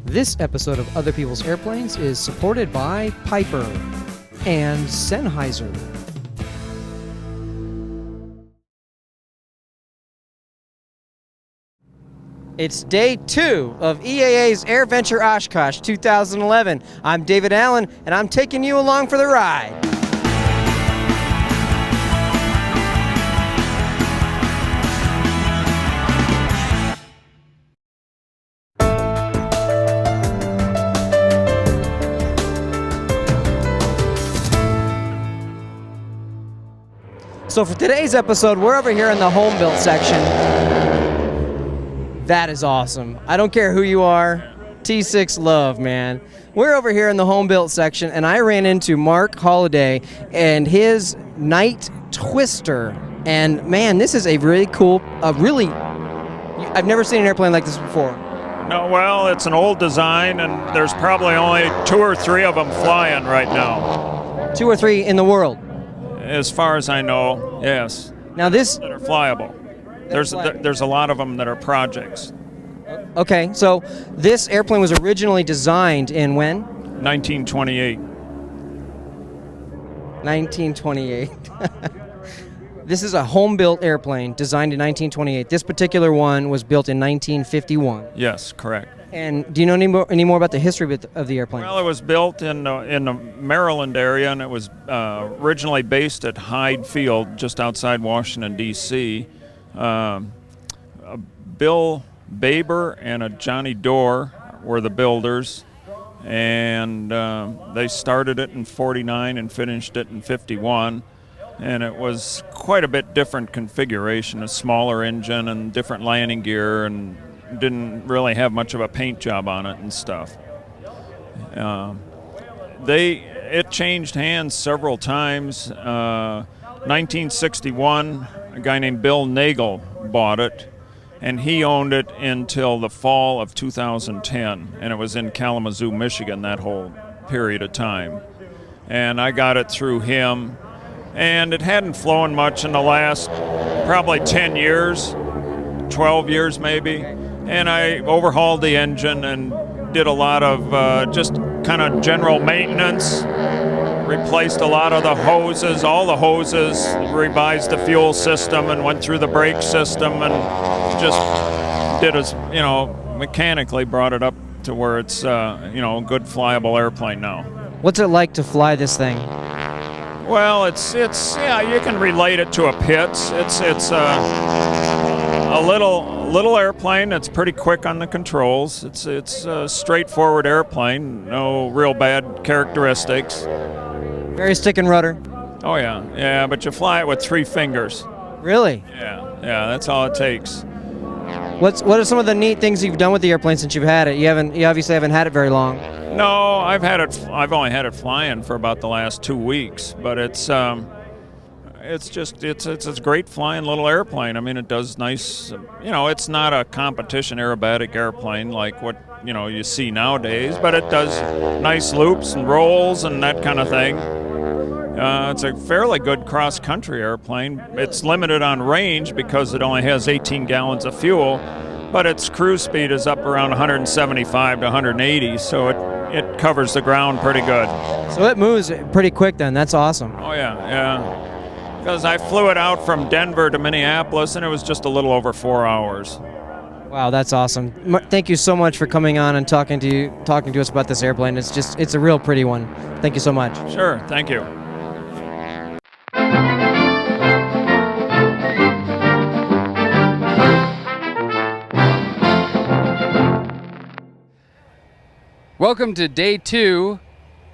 This episode of Other People's Airplanes is supported by Piper and Sennheiser. It's day 2 of EAA's AirVenture Oshkosh 2011. I'm David Allen, and I'm taking you along for the ride. So for today's episode, we're over here in the homebuilt section. That is awesome. I don't care who you are. T6 love, man. We're over here in the homebuilt section, and I ran into Mark Holliday and his Night Twister. And man, this is a really cool, I've never seen an airplane like this before. No, well, it's an old design, and there's probably only 2 or 3 of them flying right now. 2 or 3 in the world? As far as I know, yes. Now this... That are flyable. There's a lot of them that are projects. Okay, so this airplane was originally designed in when? 1928. 1928. This is a home-built airplane designed in 1928. This particular one was built in 1951. Yes, correct. And do you know any more about the history of the airplane? Well, it was built in the Maryland area, and it was originally based at Hyde Field, just outside Washington, D.C. Bill Baber and a Johnny Dorr were the builders, and they started it in 49 and finished it in 51. And it was quite a bit different configuration, a smaller engine and different landing gear, and didn't really have much of a paint job on it and stuff. It changed hands several times. 1961, a guy named Bill Nagel bought it, and he owned it until the fall of 2010, and it was in Kalamazoo, Michigan, that whole period of time. And I got it through him, and it hadn't flown much in the last probably 10 years, 12 years maybe. And I overhauled the engine and did a lot of just kind of general maintenance, replaced a lot of the hoses, all the hoses, revised the fuel system and went through the brake system, and just did mechanically brought it up to where it's, a good flyable airplane now. What's it like to fly this thing? Well, it's you can relate it to a Pitts. It's a little airplane that's pretty quick on the controls. It's a straightforward airplane, no real bad characteristics. Very stick and rudder. Oh yeah, but you fly it with 3 fingers. Really? Yeah, that's all it takes. What are some of the neat things you've done with the airplane since you've had it? You obviously haven't had it very long. No, I've only had it flying for about the last 2 weeks, but it's a great flying little airplane. I mean, it does nice, it's not a competition aerobatic airplane like what, you see nowadays, but it does nice loops and rolls and that kind of thing. It's a fairly good cross-country airplane. It's limited on range because it only has 18 gallons of fuel, but its cruise speed is up around 175 to 180, so it covers the ground pretty good. So it moves pretty quick then. That's awesome. Oh, yeah. Because I flew it out from Denver to Minneapolis, and it was just a little over 4 hours. Wow, that's awesome. Thank you so much for coming on and talking to us about this airplane. It's a real pretty one. Thank you so much. Sure, thank you. Welcome to Day 2,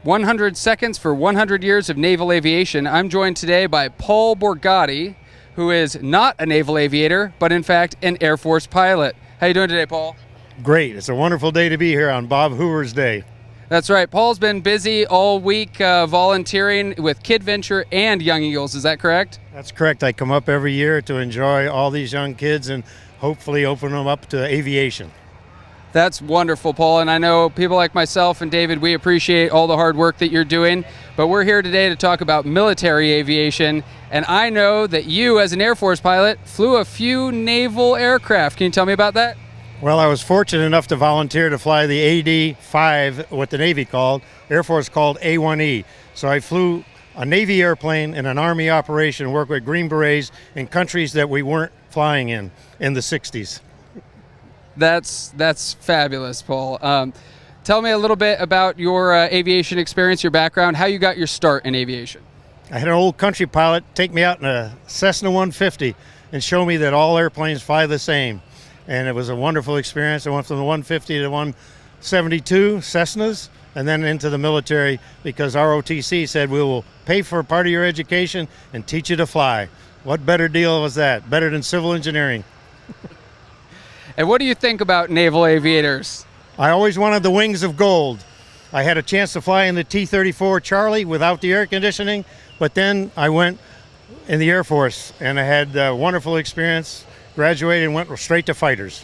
100 Seconds for 100 Years of Naval Aviation. I'm joined today by Paul Borgatti, who is not a naval aviator, but in fact an Air Force pilot. How you doing today, Paul? Great. It's a wonderful day to be here on Bob Hoover's Day. That's right. Paul's been busy all week volunteering with KidVenture and Young Eagles. Is that correct? That's correct. I come up every year to enjoy all these young kids and hopefully open them up to aviation. That's wonderful, Paul, and I know people like myself and David, we appreciate all the hard work that you're doing, but we're here today to talk about military aviation, and I know that you, as an Air Force pilot, flew a few naval aircraft. Can you tell me about that? Well, I was fortunate enough to volunteer to fly the AD-5, what the Navy called, Air Force called A-1E. So I flew a Navy airplane in an Army operation, worked with Green Berets in countries that we weren't flying in the 60s. That's fabulous, Paul. Tell me a little bit about your aviation experience, your background, how you got your start in aviation. I had an old country pilot take me out in a Cessna 150 and show me that all airplanes fly the same. And it was a wonderful experience. I went from the 150 to 172 Cessnas and then into the military because ROTC said we will pay for part of your education and teach you to fly. What better deal was that? Better than civil engineering. And what do you think about naval aviators? I always wanted the wings of gold. I had a chance to fly in the T-34 Charlie without the air conditioning, but then I went in the Air Force and I had a wonderful experience, graduated and went straight to fighters.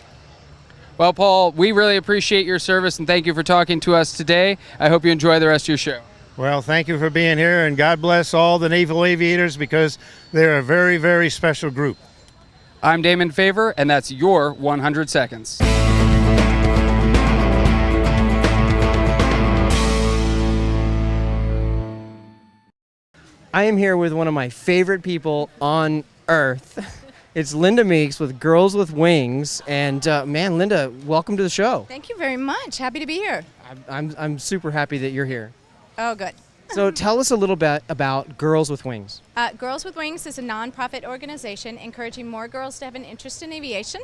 Well, Paul, we really appreciate your service and thank you for talking to us today. I hope you enjoy the rest of your show. Well, thank you for being here, and God bless all the naval aviators because they're a very, very special group. I'm Damon Favor, and that's your 100 seconds. I am here with one of my favorite people on earth. It's Lynda Meeks with Girls with Wings. And man, Lynda, welcome to the show. Thank you very much. Happy to be here. I'm super happy that you're here. Oh, good. So tell us a little bit about Girls with Wings. Girls with Wings is a nonprofit organization encouraging more girls to have an interest in aviation.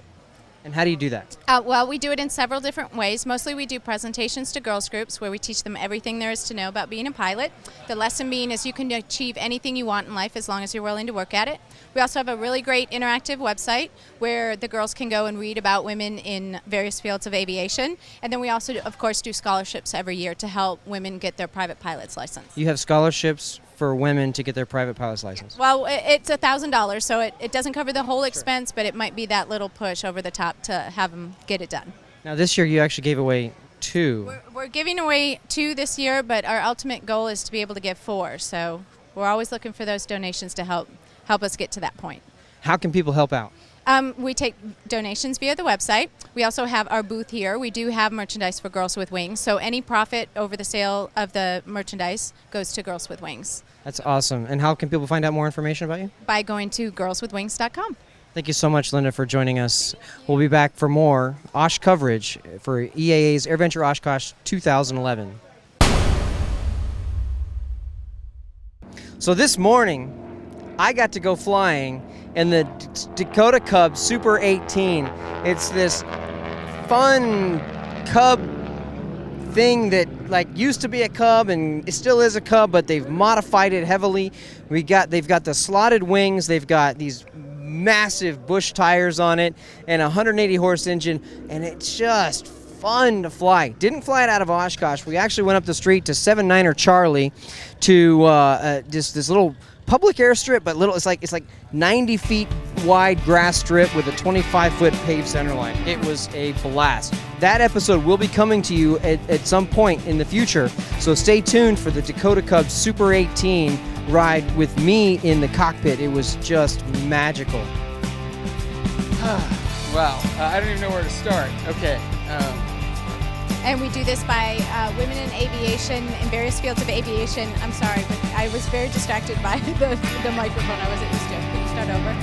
And how do you do that? Well, we do it in several different ways. Mostly we do presentations to girls groups where we teach them everything there is to know about being a pilot. The lesson being is you can achieve anything you want in life as long as you're willing to work at it. We also have a really great interactive website where the girls can go and read about women in various fields of aviation. And then we also, of course, do scholarships every year to help women get their private pilot's license. You have scholarships for women to get their private pilot's license? Well, it's $1,000, so it doesn't cover the whole expense, but it might be that little push over the top to have them get it done. Now, this year you actually gave away 2. We're giving away 2 this year, but our ultimate goal is to be able to give 4. So we're always looking for those donations to help us get to that point. How can people help out? We take donations via the website. We also have our booth here. We do have merchandise for Girls with Wings, so any profit over the sale of the merchandise goes to Girls with Wings. That's awesome. And how can people find out more information about you? By going to girlswithwings.com. Thank you so much, Lynda, for joining us. We'll be back for more Osh coverage for EAA's AirVenture Oshkosh 2011. So this morning, I got to go flying in the Dakota Cubs Super 18. It's this fun Cub thing that used to be a Cub and it still is a Cub, but they've modified it heavily. They've got the slotted wings, they've got these massive bush tires on it and a 180 horse engine, and it's just fun to fly. Didn't fly it out of Oshkosh. We actually went up the street to 79er Charlie to this little public airstrip, but it's like 90 feet wide grass strip with a 25-foot paved center line. It was a blast. That episode will be coming to you at some point in the future, so stay tuned for the Dakota Cubs Super 18 ride with me in the cockpit. It was just magical. Wow, I don't even know where to start. Okay. And we do this by women in aviation, in various fields of aviation. I'm sorry, but I was very distracted by the microphone I wasn't used to. Can you start over?